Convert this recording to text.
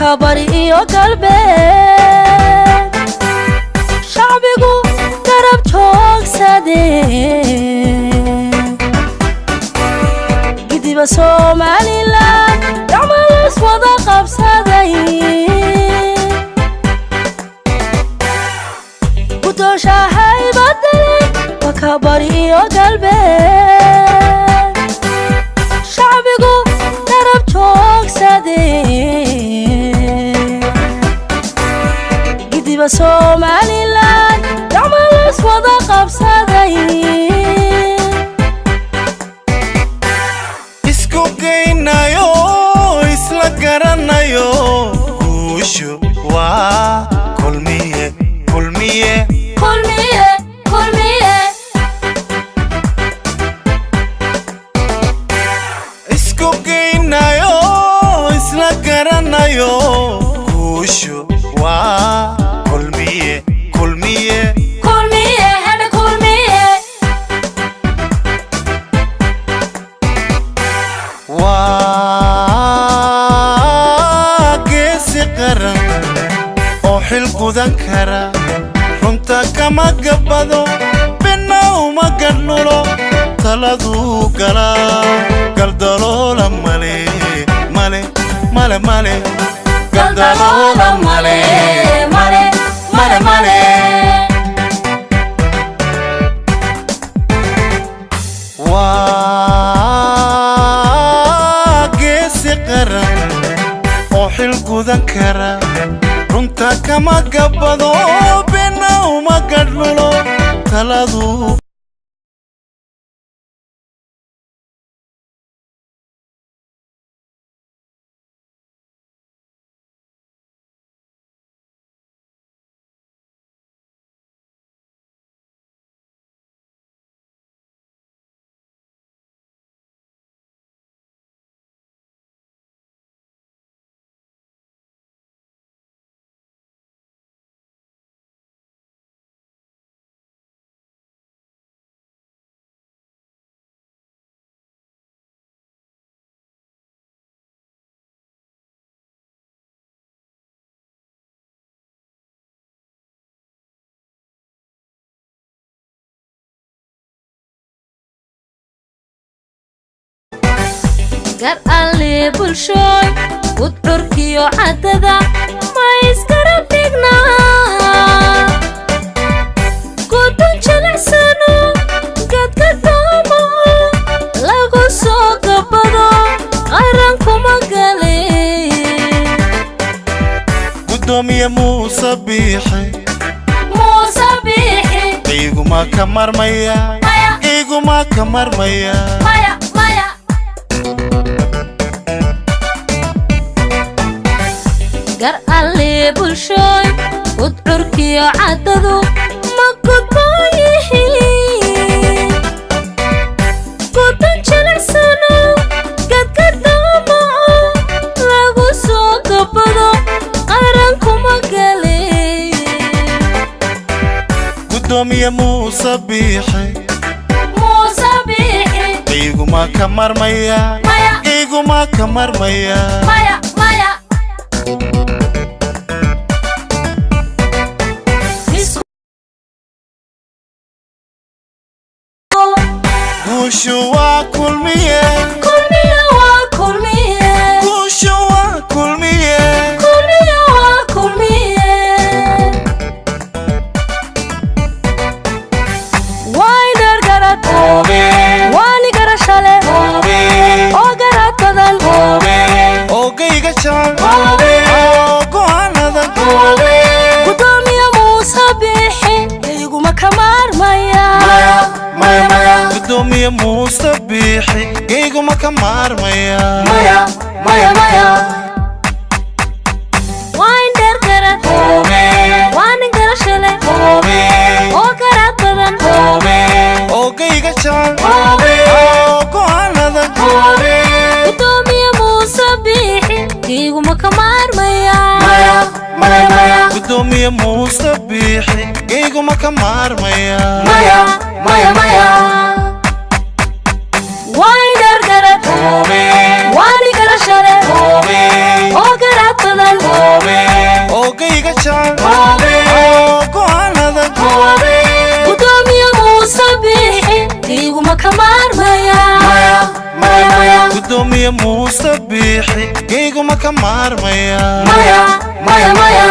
وكبري وقلبي شعبيقو قرب جوق سادي قدي بسومالي لان يعمل اسود قبسادي قدوشا هاي بدلي وكبري وقلبي شعبيقو قرب جوق سادي قدي بسومالي لان يعمل اسود قبسادي isku geynayo isla garanayo guushu waa kulmiye kulmiye kulmiye kulmiye isku geynayo isla garanayo guushu waa kulmiye kulmiye kulmiye hada kulmiye waa geesi qaran oo xil gudan kara runta kama gabado bina uma gadnulo taladuu galaa galdaloola male male male male galdaloola male male male male waa geesi qaran oo xil gudan kara runta kama gabado bina uma gadnulo taladuu قر اللي بلشوي وتركي وعددا ما يسكر فينا كنت نشلع سنو قد قدامه لغو سوق بدو غيرانكم قالي gudoomiye muuse biixi iguma ka marmaya iguma ka marmaya مايا مايا قر اللي بلشوي وتركي وعددو ما قد بايحي قد نشلع سنو قد قدامه لغو سوق بدو غيرانكم قالي gudoomiye muuse biixi iguma ka marmaya iguma ka marmaya مايا مايا guushu waa kulmiye kulmiye waa kulmiye guushu waa kulmiye kulmiye waa kulmiye waynar garad waani garashale oo garad badan oogayga jecel oo go'aanada gudoomiye muuse biixi iguma ka maarmaya gudoomiye muuse biixi iguma ka maarmaya maya maya waynar garad waani garashale oo garad badan oogayga jecel oo go'aanada gudoomiye muuse biixi iguma ka maarmaya gudoomiye muuse biixi iguma ka maarmaya maya maya waynar garad waani garashale oo garad badan kayguma ka maarmaya gudoomiye muuse biixi kayguma ka maarmaya maya